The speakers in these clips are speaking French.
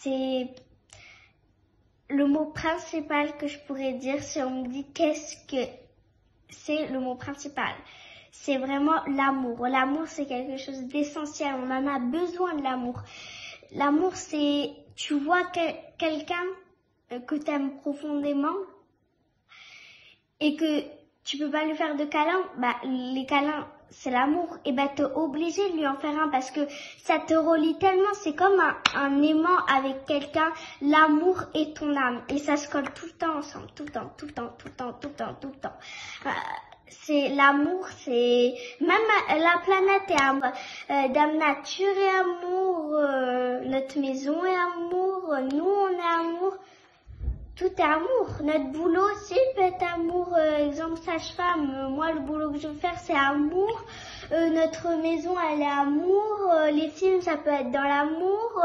c'est le mot principal que je pourrais dire si on me dit qu'est-ce que c'est le mot principal. C'est vraiment l'amour. L'amour, c'est quelque chose d'essentiel. On en a besoin de l'amour. L'amour, c'est, tu vois quelqu'un que tu aimes profondément et que tu peux pas lui faire de câlins. Bah, les câlins, c'est l'amour. Et bah, t'es obligé de lui en faire un parce que ça te relie tellement. C'est comme un aimant avec quelqu'un. L'amour et ton âme. Et ça se colle tout le temps ensemble. Tout le temps, tout le temps, tout le temps, tout le temps, tout le temps. C'est l'amour, c'est même la planète est amour, Dame Nature est amour, notre maison est amour, nous on est amour, tout est amour. Notre boulot aussi peut être amour. Exemple sage-femme, moi le boulot que je veux faire c'est amour. Notre maison elle est amour. Les films ça peut être dans l'amour.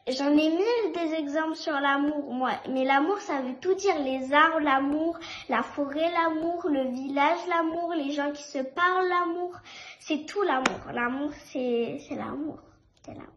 J'en ai mille des exemples sur l'amour, moi. Mais l'amour, ça veut tout dire. Les arbres, l'amour, la forêt, l'amour, le village, l'amour, les gens qui se parlent, l'amour. C'est tout l'amour. L'amour, c'est l'amour. C'est l'amour.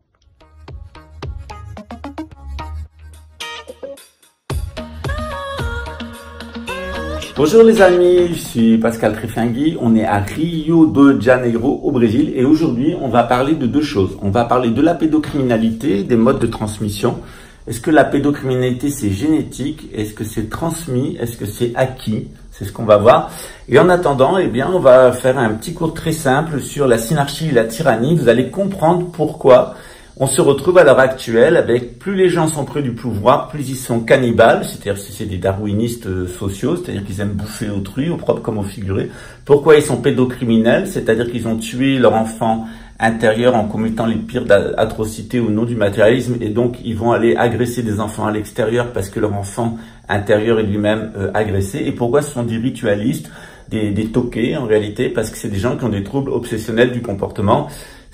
Bonjour les amis, je suis Pascal Trifingui, on est à Rio de Janeiro au Brésil et aujourd'hui on va parler de deux choses. On va parler de la pédocriminalité, des modes de transmission. Est-ce que la pédocriminalité c'est génétique? Est-ce que c'est transmis? Est-ce que c'est acquis? C'est ce qu'on va voir. Et en attendant, eh bien, on va faire un petit cours très simple sur la synarchie et la tyrannie. Vous allez comprendre pourquoi on se retrouve à l'heure actuelle avec plus les gens sont près du pouvoir, plus ils sont cannibales, c'est-à-dire c'est des darwinistes sociaux, c'est-à-dire qu'ils aiment bouffer autrui, au propre comme au figuré. Pourquoi ils sont pédocriminels, c'est-à-dire qu'ils ont tué leur enfant intérieur en commettant les pires atrocités au nom du matérialisme et donc ils vont aller agresser des enfants à l'extérieur parce que leur enfant intérieur est lui-même agressé. Et pourquoi ce sont des ritualistes, des toqués en réalité, parce que c'est des gens qui ont des troubles obsessionnels du comportement.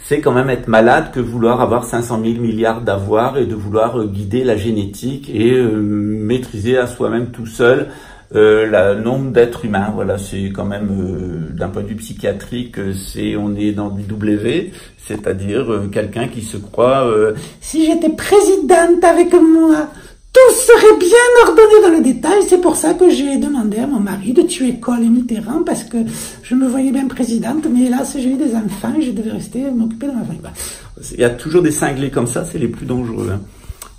C'est quand même être malade que vouloir avoir 500 000 milliards d'avoirs et de vouloir guider la génétique et maîtriser à soi-même tout seul le nombre d'êtres humains. Voilà, c'est quand même, d'un point de vue psychiatrique, on est dans du W, c'est-à-dire quelqu'un qui se croit si j'étais présidente avec moi, tout serait bien ordonné dans le détail. C'est pour ça que j'ai demandé à mon mari de tuer Kohl et Mitterrand parce que je me voyais bien présidente, mais hélas j'ai eu des enfants et je devais rester m'occuper de ma famille. Il y a toujours des cinglés comme ça, c'est les plus dangereux.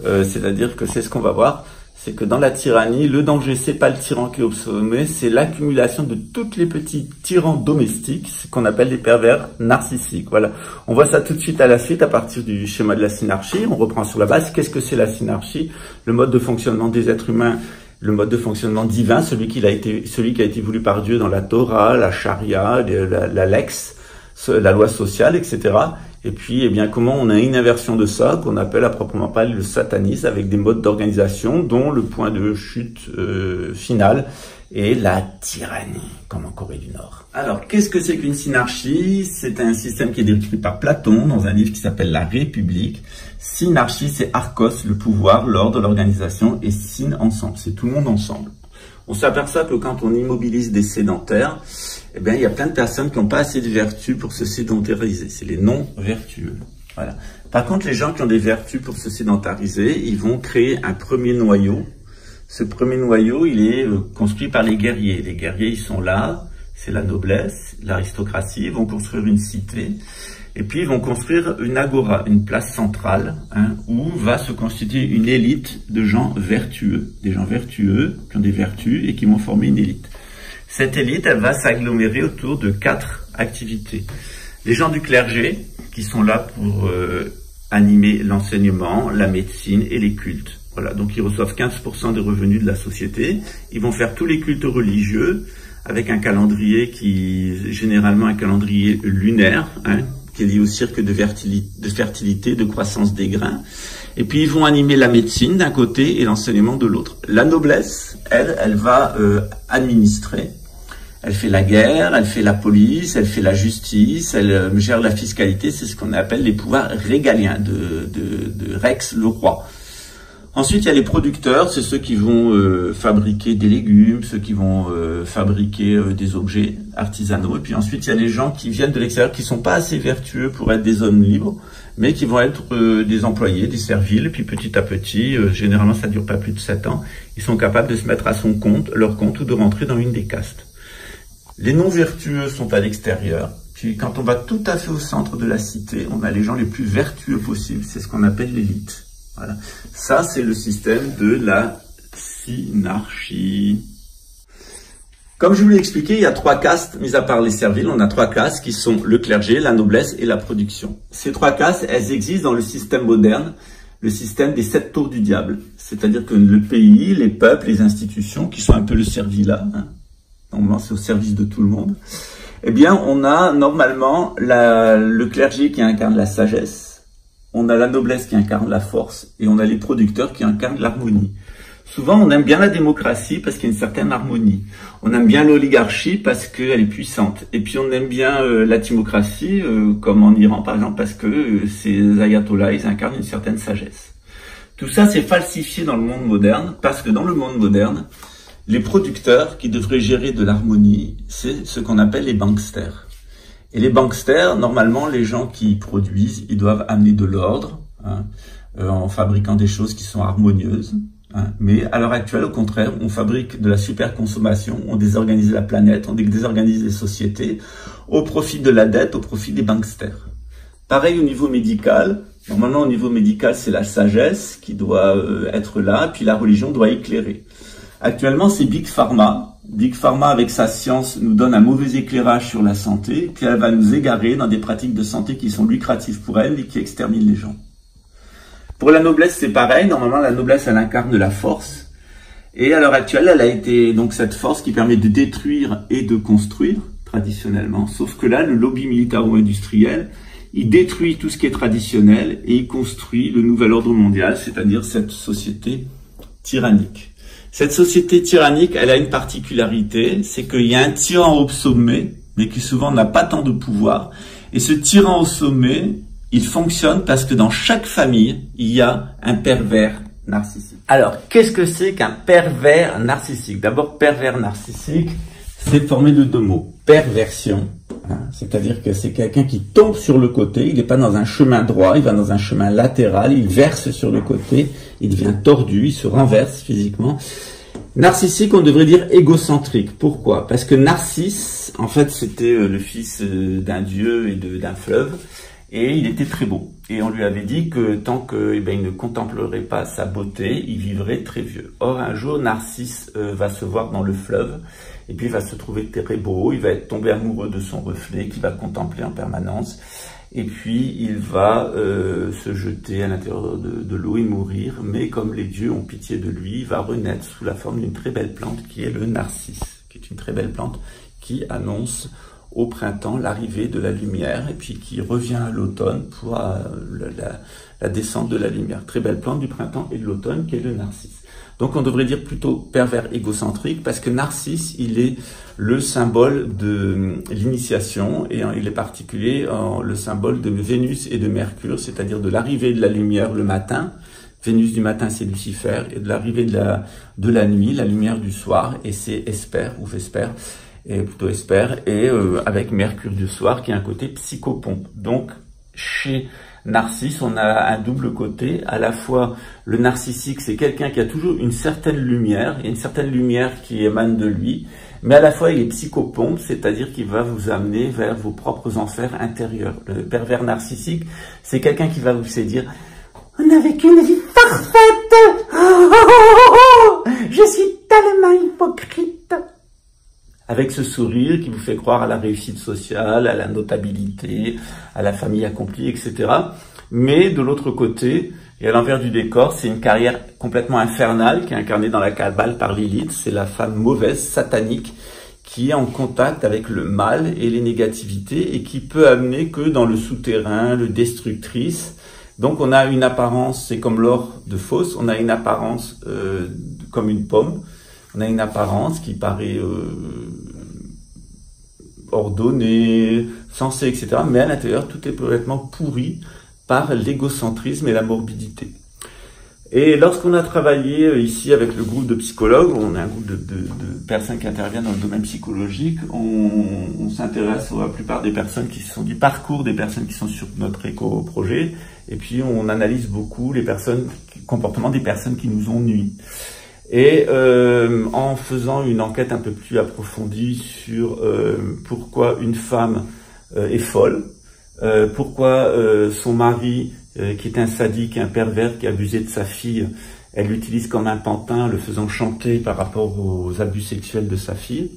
C'est-à-dire que c'est ce qu'on va voir, c'est que dans la tyrannie, le danger c'est pas le tyran qui est au sommet, c'est l'accumulation de toutes les petits tyrans domestiques, ce qu'on appelle des pervers narcissiques. Voilà, on voit ça tout de suite à la suite à partir du schéma de la synarchie. On reprend sur la base. Qu'est-ce que c'est la synarchie? Le mode de fonctionnement des êtres humains, le mode de fonctionnement divin, celui qui a été voulu par Dieu dans la Torah, la charia, la lex, la loi sociale, etc. Et puis, eh bien, comment on a une inversion de ça, qu'on appelle à proprement parler le satanisme, avec des modes d'organisation, dont le point de chute final est la tyrannie, comme en Corée du Nord. Alors, qu'est-ce que c'est qu'une synarchie? C'est un système qui est décrit par Platon dans un livre qui s'appelle La République. Synarchie, c'est archos, le pouvoir, l'ordre, l'organisation, et syn, ensemble. C'est tout le monde ensemble. On s'aperçoit que quand on immobilise des sédentaires, eh bien, il y a plein de personnes qui n'ont pas assez de vertus pour se sédentariser. C'est les non-vertueux. Voilà. Par contre, les gens qui ont des vertus pour se sédentariser, ils vont créer un premier noyau. Ce premier noyau, il est construit par les guerriers. Les guerriers, ils sont là, c'est la noblesse, l'aristocratie, ils vont construire une cité. Et puis, ils vont construire une agora, une place centrale, où va se constituer une élite de gens vertueux. Des gens vertueux, qui ont des vertus et qui vont former une élite. Cette élite, elle va s'agglomérer autour de 4 activités. Les gens du clergé, qui sont là pour animer l'enseignement, la médecine et les cultes. Voilà, donc ils reçoivent 15% des revenus de la société. Ils vont faire tous les cultes religieux, avec un calendrier généralement un calendrier lunaire, qui est lié au cycle de fertilité, de croissance des grains. Et puis ils vont animer la médecine d'un côté et l'enseignement de l'autre. La noblesse, elle va administrer. Elle fait la guerre, elle fait la police, elle fait la justice, elle gère la fiscalité. C'est ce qu'on appelle les pouvoirs régaliens de Rex, le roi. Ensuite, il y a les producteurs, c'est ceux qui vont fabriquer des légumes, ceux qui vont fabriquer des objets artisanaux. Et puis ensuite, il y a les gens qui viennent de l'extérieur, qui sont pas assez vertueux pour être des hommes libres, mais qui vont être des employés, des serviles. Et puis petit à petit, généralement ça dure pas plus de 7 ans, ils sont capables de se mettre à son compte, leur compte, ou de rentrer dans une des castes. Les non-vertueux sont à l'extérieur. Puis quand on va tout à fait au centre de la cité, on a les gens les plus vertueux possibles. C'est ce qu'on appelle l'élite. Voilà. Ça, c'est le système de la synarchie. Comme je vous l'ai expliqué, il y a 3 castes, mis à part les serviles, on a 3 castes qui sont le clergé, la noblesse et la production. Ces 3 castes, elles existent dans le système moderne, le système des 7 tours du diable. C'est-à-dire que le pays, les peuples, les institutions, qui sont un peu le servilat, hein, normalement c'est au service de tout le monde, eh bien on a normalement le clergé qui incarne la sagesse, on a la noblesse qui incarne la force, et on a les producteurs qui incarnent l'harmonie. Souvent, on aime bien la démocratie parce qu'il y a une certaine harmonie. On aime bien l'oligarchie parce qu'elle est puissante. Et puis, on aime bien la timocratie, comme en Iran, par exemple, parce que ces ayatollahs, ils incarnent une certaine sagesse. Tout ça, c'est falsifié dans le monde moderne, parce que dans le monde moderne, les producteurs qui devraient gérer de l'harmonie, c'est ce qu'on appelle les banksters. Et les banksters, normalement, les gens qui produisent, ils doivent amener de l'ordre, hein, en fabriquant des choses qui sont harmonieuses. Hein. Mais à l'heure actuelle, au contraire, on fabrique de la superconsommation, on désorganise la planète, on désorganise les sociétés, au profit de la dette, au profit des banksters. Pareil au niveau médical. Normalement, au niveau médical, c'est la sagesse qui doit être là, puis la religion doit éclairer. Actuellement, c'est Big Pharma. Big Pharma, avec sa science, nous donne un mauvais éclairage sur la santé, puis elle va nous égarer dans des pratiques de santé qui sont lucratives pour elle et qui exterminent les gens. Pour la noblesse, c'est pareil. Normalement, la noblesse, elle incarne la force. Et à l'heure actuelle, elle a été donc cette force qui permet de détruire et de construire, traditionnellement. Sauf que là, le lobby militaro-industriel, il détruit tout ce qui est traditionnel et il construit le nouvel ordre mondial, c'est-à-dire cette société tyrannique. Cette société tyrannique, elle a une particularité, c'est qu'il y a un tyran au sommet, mais qui souvent n'a pas tant de pouvoir. Et ce tyran au sommet, il fonctionne parce que dans chaque famille, il y a un pervers narcissique. Alors, qu'est-ce que c'est qu'un pervers narcissique? D'abord, pervers narcissique, c'est formé de 2 mots. Perversion, hein, c'est-à-dire que c'est quelqu'un qui tombe sur le côté, il n'est pas dans un chemin droit, il va dans un chemin latéral, il verse sur le côté, il devient tordu, il se renverse physiquement. Narcissique, on devrait dire égocentrique. Pourquoi? Parce que Narcisse, en fait, c'était le fils d'un dieu et d'un fleuve, et il était très beau. Et on lui avait dit que tant que, il ne contemplerait pas sa beauté, il vivrait très vieux. Or, un jour, Narcisse va se voir dans le fleuve, et puis il va se trouver très beau, il va être tombé amoureux de son reflet, qu'il va contempler en permanence, et puis il va se jeter à l'intérieur de l'eau et mourir, mais comme les dieux ont pitié de lui, il va renaître sous la forme d'une très belle plante qui est le narcisse, qui est une très belle plante qui annonce au printemps l'arrivée de la lumière et puis qui revient à l'automne pour la descente de la lumière. Très belle plante du printemps et de l'automne qui est le narcisse. Donc on devrait dire plutôt pervers égocentrique parce que Narcisse, il est le symbole de l'initiation et il est particulier le symbole de Vénus et de Mercure, c'est-à-dire de l'arrivée de la lumière le matin. Vénus du matin, c'est Lucifer, et de l'arrivée de la nuit, la lumière du soir, et c'est Esper ou Vesper, et plutôt Esper, et avec Mercure du soir qui a un côté psychopompe. Donc chez Narcisse, on a un double côté, à la fois le narcissique, c'est quelqu'un qui a toujours une certaine lumière, il y a une certaine lumière qui émane de lui, mais à la fois il est psychopompe, c'est-à-dire qu'il va vous amener vers vos propres enfers intérieurs. Le pervers narcissique, c'est quelqu'un qui va vous séduire. On n'a vécu une vie parfaite, je suis tellement hypocrite. Avec ce sourire qui vous fait croire à la réussite sociale, à la notabilité, à la famille accomplie, etc. Mais de l'autre côté, et à l'envers du décor, c'est une carrière complètement infernale qui est incarnée dans la Kabbale par Lilith. C'est la femme mauvaise, satanique, qui est en contact avec le mal et les négativités et qui peut amener que dans le souterrain, le destructrice. Donc on a une apparence, c'est comme l'or de fausse, on a une apparence comme une pomme. On a une apparence qui paraît ordonnée, sensée, etc. Mais à l'intérieur, tout est complètement pourri par l'égocentrisme et la morbidité. Et lorsqu'on a travaillé ici avec le groupe de psychologues, on est un groupe de personnes qui interviennent dans le domaine psychologique, on s'intéresse à la plupart des personnes qui sont du parcours des personnes qui sont sur notre éco-projet, et puis on analyse beaucoup les comportements des personnes qui nous ont nui. Et en faisant une enquête un peu plus approfondie sur pourquoi une femme est folle, pourquoi son mari, qui est un sadique, un pervers, qui a abusé de sa fille, elle l'utilise comme un pantin, le faisant chanter par rapport aux abus sexuels de sa fille,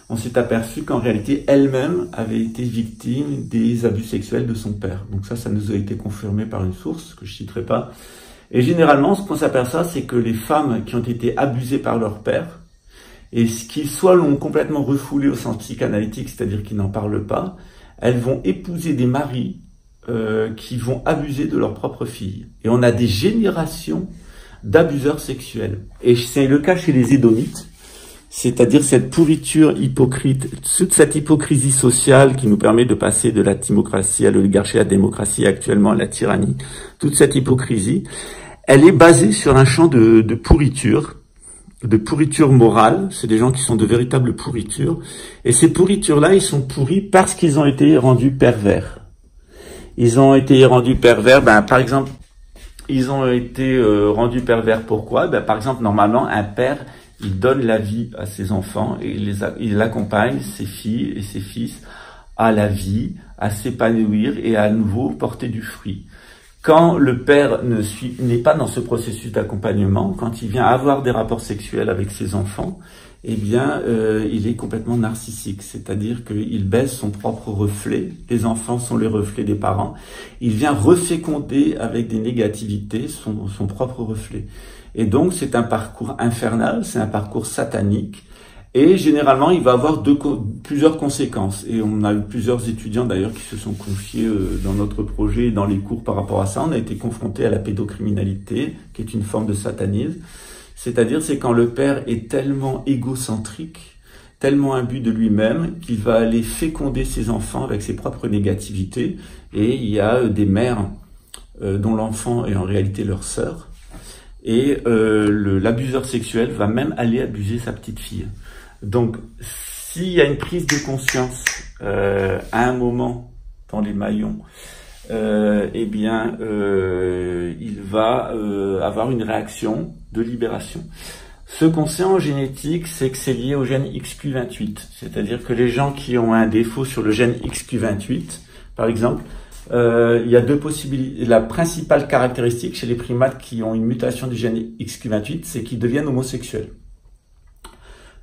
on s'est aperçu qu'en réalité, elle-même avait été victime des abus sexuels de son père. Donc ça nous a été confirmé par une source que je citerai pas. Et généralement, ce qu'on s'aperçoit, c'est que les femmes qui ont été abusées par leur père, et qui soit l'ont complètement refoulé au sens psychanalytique, c'est-à-dire qu'ils n'en parlent pas, elles vont épouser des maris qui vont abuser de leur propre fille. Et on a des générations d'abuseurs sexuels. Et c'est le cas chez les Édomites, c'est-à-dire cette pourriture hypocrite, toute cette hypocrisie sociale qui nous permet de passer de la timocratie à l'oligarchie, à la démocratie, actuellement à la tyrannie. Toute cette hypocrisie, elle est basée sur un champ de pourriture morale. C'est des gens qui sont de véritables pourritures. Et ces pourritures-là, ils sont pourris parce qu'ils ont été rendus pervers. Ils ont été rendus pervers, par exemple, ils ont été rendus pervers pourquoi? Par exemple, normalement, un père, il donne la vie à ses enfants et il accompagne ses filles et ses fils à la vie, à s'épanouir et à nouveau porter du fruit. Quand le père n'est pas dans ce processus d'accompagnement, quand il vient avoir des rapports sexuels avec ses enfants, eh bien, il est complètement narcissique, c'est-à-dire qu'il baisse son propre reflet. Les enfants sont les reflets des parents. Il vient reféconder avec des négativités son propre reflet. Et donc, c'est un parcours infernal, c'est un parcours satanique. Et généralement, il va avoir plusieurs conséquences. Et on a eu plusieurs étudiants d'ailleurs qui se sont confiés dans notre projet et dans les cours par rapport à ça. On a été confrontés à la pédocriminalité, qui est une forme de satanisme. C'est-à-dire, c'est quand le père est tellement égocentrique, tellement imbu de lui-même, qu'il va aller féconder ses enfants avec ses propres négativités. Et il y a des mères dont l'enfant est en réalité leur sœur. Et l'abuseur sexuel va même aller abuser sa petite fille. Donc, s'il y a une prise de conscience à un moment dans les maillons, eh bien, il va avoir une réaction de libération. Ce qu'on sait en génétique, c'est que c'est lié au gène XQ28. C'est-à-dire que les gens qui ont un défaut sur le gène XQ28, par exemple, il y a deux possibilités. La principale caractéristique chez les primates qui ont une mutation du gène XQ28, c'est qu'ils deviennent homosexuels.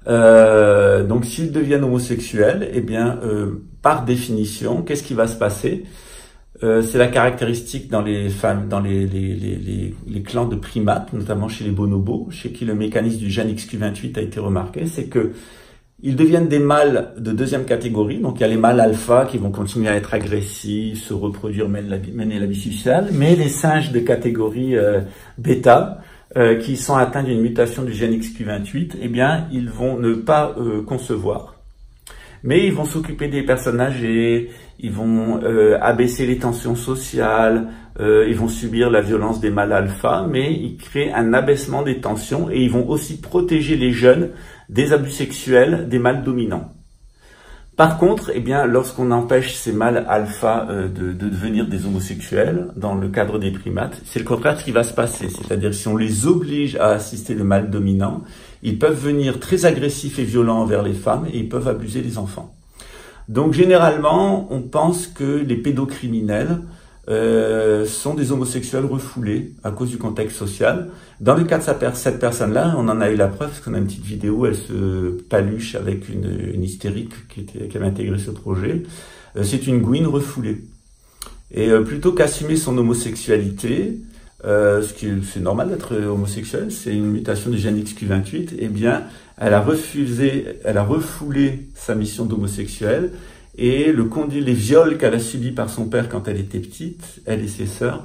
Donc s'ils deviennent homosexuels, eh bien, par définition, qu'est-ce qui va se passer? C'est la caractéristique dans les femmes, dans les clans de primates, notamment chez les bonobos, chez qui le mécanisme du gène XQ28 a été remarqué, c'est que ils deviennent des mâles de deuxième catégorie. Donc il y a les mâles alpha qui vont continuer à être agressifs, se reproduire, mener la vie sociale, mais les singes de catégorie bêta, qui sont atteints d'une mutation du gène XQ28, eh bien ils vont ne pas concevoir. Mais ils vont s'occuper des personnes âgées, ils vont abaisser les tensions sociales, ils vont subir la violence des mâles alpha, mais ils créent un abaissement des tensions et ils vont aussi protéger les jeunes des abus sexuels des mâles dominants. Par contre, eh bien, lorsqu'on empêche ces mâles alpha de devenir des homosexuels dans le cadre des primates, c'est le contraire qui va se passer. C'est-à-dire si on les oblige à assister le mâle dominant, ils peuvent venir très agressifs et violents envers les femmes et ils peuvent abuser les enfants. Donc généralement, on pense que les pédocriminels sont des homosexuels refoulés à cause du contexte social. Dans le cas de cette personne-là, on en a eu la preuve parce qu'on a une petite vidéo, elle se paluche avec une hystérique qui avait intégré ce projet. C'est une gouine refoulée. Et plutôt qu'assumer son homosexualité, c'est normal d'être homosexuel, c'est une mutation du gène XQ28, eh bien, elle a refoulé sa mission d'homosexuel. Et les viols qu'elle a subis par son père quand elle était petite, elle et ses sœurs,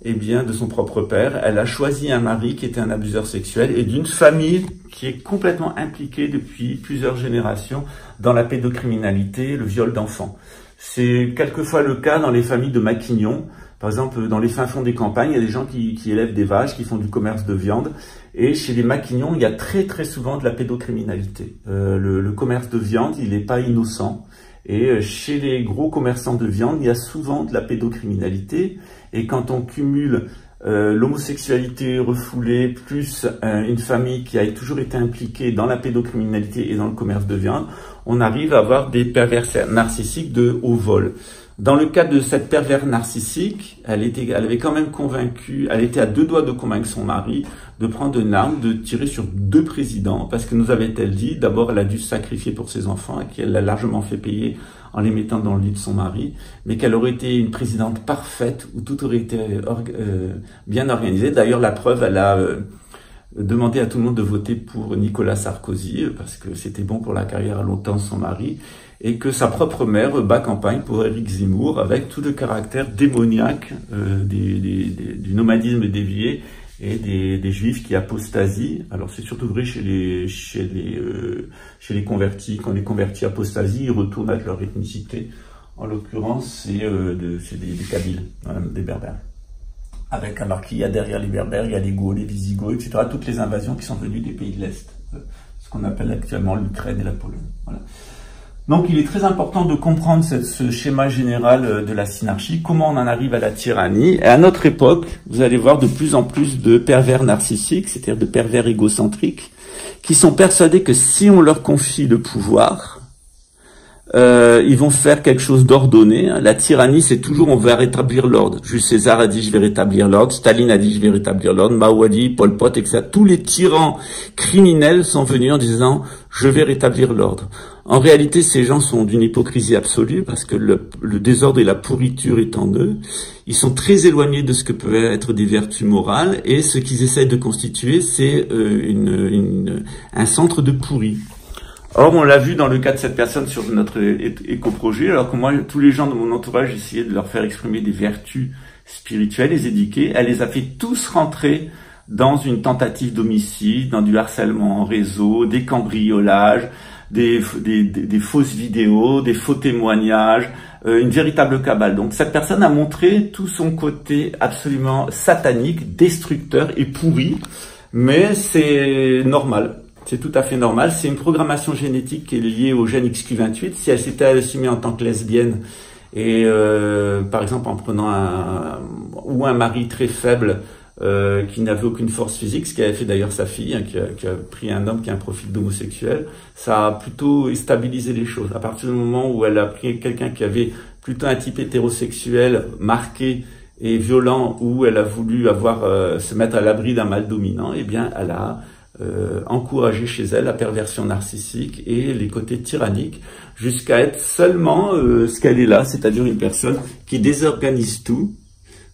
eh bien, de son propre père, elle a choisi un mari qui était un abuseur sexuel et d'une famille qui est complètement impliquée depuis plusieurs générations dans la pédocriminalité, le viol d'enfants. C'est quelquefois le cas dans les familles de Maquignon, Par exemple, dans les fins fonds des campagnes, il y a des gens qui élèvent des vaches, qui font du commerce de viande. Et chez les maquignons, il y a très très souvent de la pédocriminalité. Le commerce de viande, il n'est pas innocent. Et chez les gros commerçants de viande, il y a souvent de la pédocriminalité. Et quand on cumule l'homosexualité refoulée, plus une famille qui a toujours été impliquée dans la pédocriminalité et dans le commerce de viande, on arrive à avoir des pervers narcissiques de haut vol. Dans le cas de cette pervers narcissique, elle avait quand même convaincu, elle était à 2 doigts de convaincre son mari de prendre une arme, de tirer sur 2 présidents, parce que nous avait-elle dit, d'abord elle a dû se sacrifier pour ses enfants et qu'elle l'a largement fait payer en les mettant dans le lit de son mari, mais qu'elle aurait été une présidente parfaite où tout aurait été bien organisé. D'ailleurs, la preuve, elle a demandé à tout le monde de voter pour Nicolas Sarkozy, parce que c'était bon pour la carrière à long temps de son mari, et que sa propre mère bat campagne pour Éric Zemmour avec tout le caractère démoniaque du nomadisme dévié et des juifs qui apostasient. Alors c'est surtout vrai chez les convertis. Quand les convertis apostasient, ils retournent avec leur ethnicité. En l'occurrence, c'est des Kabyles, des Berbères. Alors qu'il y a derrière les Berbères, il y a les Gauls, les Visigoths, etc. Toutes les invasions qui sont venues des pays de l'Est, ce qu'on appelle actuellement l'Ukraine et la Pologne. Voilà. Donc il est très important de comprendre ce schéma général de la synarchie, comment on en arrive à la tyrannie. Et à notre époque, vous allez voir de plus en plus de pervers narcissiques, c'est-à-dire de pervers égocentriques, qui sont persuadés que si on leur confie le pouvoir, ils vont faire quelque chose d'ordonné. La tyrannie, c'est toujours on va rétablir l'ordre. Jules César a dit je vais rétablir l'ordre, Staline a dit je vais rétablir l'ordre, Mao a dit, Pol Pot, etc. Tous les tyrans criminels sont venus en disant je vais rétablir l'ordre. En réalité, ces gens sont d'une hypocrisie absolue parce que le désordre et la pourriture est en eux. Ils sont très éloignés de ce que peuvent être des vertus morales et ce qu'ils essayent de constituer, c'est un centre de pourri. Or, on l'a vu dans le cas de cette personne sur notre éco-projet, alors que moi, tous les gens de mon entourage, j'essayais de leur faire exprimer des vertus spirituelles, les éduquer. Elle les a fait tous rentrer dans une tentative d'homicide, dans du harcèlement en réseau, des cambriolages, des fausses vidéos, des faux témoignages, une véritable cabale. Donc cette personne a montré tout son côté absolument satanique, destructeur et pourri, mais c'est normal. C'est tout à fait normal. C'est une programmation génétique qui est liée au gène XQ28. Si elle s'était assumée en tant que lesbienne et par exemple en prenant un mari très faible qui n'avait aucune force physique, ce qu'avait fait d'ailleurs sa fille, hein, qui a pris un homme qui a un profil d'homosexuel, ça a plutôt stabilisé les choses. À partir du moment où elle a pris quelqu'un qui avait plutôt un type hétérosexuel marqué et violent, où elle a voulu se mettre à l'abri d'un mal dominant, eh bien elle a encouragé chez elle la perversion narcissique et les côtés tyranniques, jusqu'à être seulement ce qu'elle est là, c'est-à-dire une personne qui désorganise tout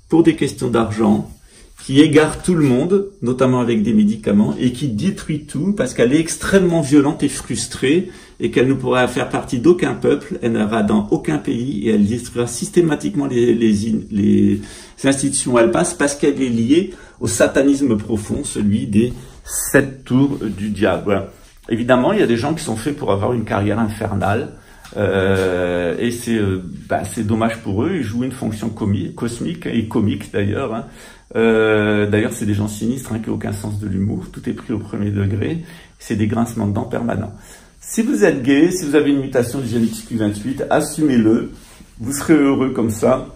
pour des questions d'argent, qui égare tout le monde, notamment avec des médicaments, et qui détruit tout parce qu'elle est extrêmement violente et frustrée et qu'elle ne pourra faire partie d'aucun peuple, elle n'ira dans aucun pays et elle détruira systématiquement les institutions où elle passe parce qu'elle est liée au satanisme profond, celui des 7 tours du diable. Voilà. Évidemment, il y a des gens qui sont faits pour avoir une carrière infernale et c'est dommage pour eux, ils jouent une fonction cosmique et comique d'ailleurs, hein. D'ailleurs, c'est des gens sinistres qui n'ont aucun sens de l'humour. Tout est pris au premier degré. C'est des grincements de dents permanents. Si vous êtes gay, si vous avez une mutation du gène XQ28, assumez-le. Vous serez heureux comme ça.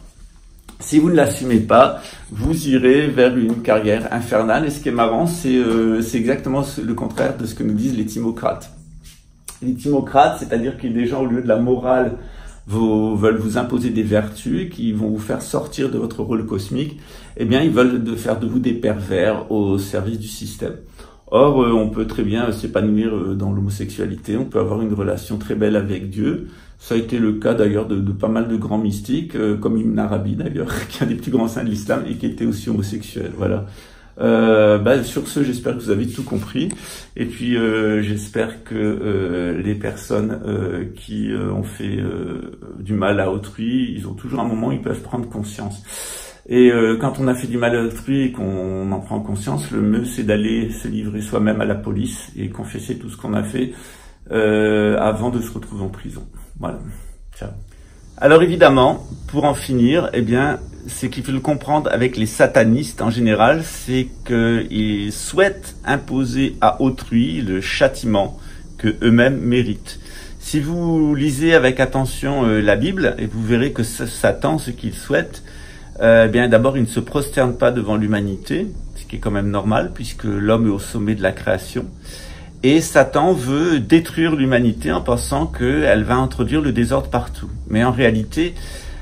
Si vous ne l'assumez pas, vous irez vers une carrière infernale. Et ce qui est marrant, c'est exactement le contraire de ce que nous disent les timocrates. Les timocrates, c'est-à-dire qu'il y a des gens, au lieu de la morale, veulent vous imposer des vertus qui vont vous faire sortir de votre rôle cosmique, eh bien, ils veulent faire de vous des pervers au service du système. Or, on peut très bien s'épanouir dans l'homosexualité, on peut avoir une relation très belle avec Dieu. Ça a été le cas d'ailleurs de pas mal de grands mystiques, comme Ibn Arabi d'ailleurs, qui est un des plus grands saints de l'islam et qui était aussi homosexuel. Voilà. Sur ce, j'espère que vous avez tout compris. Et puis, j'espère que les personnes qui ont fait du mal à autrui, ils ont toujours un moment où ils peuvent prendre conscience. Et quand on a fait du mal à autrui et qu'on en prend conscience, le mieux c'est d'aller se livrer soi-même à la police et confesser tout ce qu'on a fait avant de se retrouver en prison. Voilà. Ciao. Alors évidemment, pour en finir, eh bien, ce qu'il faut le comprendre avec les satanistes en général, c'est qu'ils souhaitent imposer à autrui le châtiment que eux-mêmes méritent. Si vous lisez avec attention la Bible, et vous verrez que Satan, ce qu'il souhaite, bien d'abord, il ne se prosterne pas devant l'humanité, ce qui est quand même normal, puisque l'homme est au sommet de la création. Et Satan veut détruire l'humanité en pensant qu'elle va introduire le désordre partout. Mais en réalité,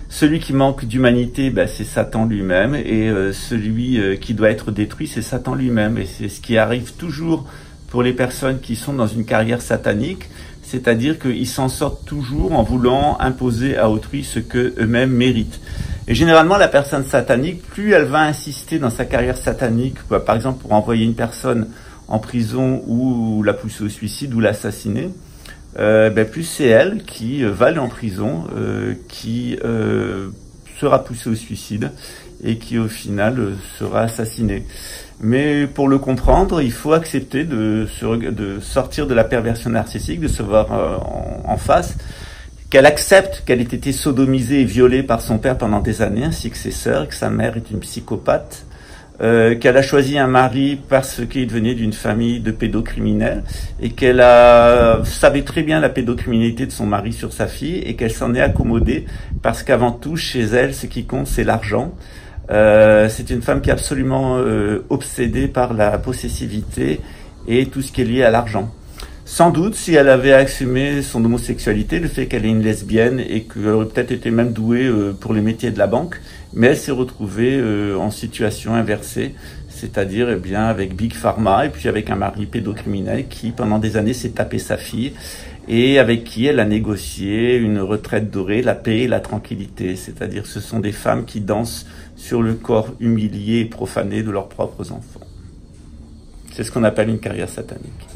celui qui manque d'humanité, c'est Satan lui-même, et celui qui doit être détruit, c'est Satan lui-même. Et c'est ce qui arrive toujours pour les personnes qui sont dans une carrière satanique, c'est-à-dire qu'ils s'en sortent toujours en voulant imposer à autrui ce que eux-mêmes méritent. Et généralement, la personne satanique, plus elle va insister dans sa carrière satanique, par exemple pour envoyer une personne en prison ou la pousser au suicide ou l'assassiner, plus c'est elle qui va aller en prison, qui sera poussée au suicide et qui au final sera assassinée. Mais pour le comprendre, il faut accepter de sortir de la perversion narcissique, de se voir en face, qu'elle accepte qu'elle ait été sodomisée et violée par son père pendant des années, ainsi que ses sœurs, que sa mère est une psychopathe, qu'elle a choisi un mari parce qu'il venait d'une famille de pédocriminels et qu'elle savait très bien la pédocriminalité de son mari sur sa fille et qu'elle s'en est accommodée parce qu'avant tout, chez elle, ce qui compte, c'est l'argent. C'est une femme qui est absolument obsédée par la possessivité et tout ce qui est lié à l'argent. Sans doute, si elle avait assumé son homosexualité, le fait qu'elle est une lesbienne et qu'elle aurait peut-être été même douée pour les métiers de la banque, mais elle s'est retrouvée en situation inversée, c'est-à-dire avec Big Pharma et puis avec un mari pédocriminel qui, pendant des années, s'est tapé sa fille et avec qui elle a négocié une retraite dorée, la paix et la tranquillité. C'est-à-dire ce sont des femmes qui dansent sur le corps humilié et profané de leurs propres enfants. C'est ce qu'on appelle une carrière satanique.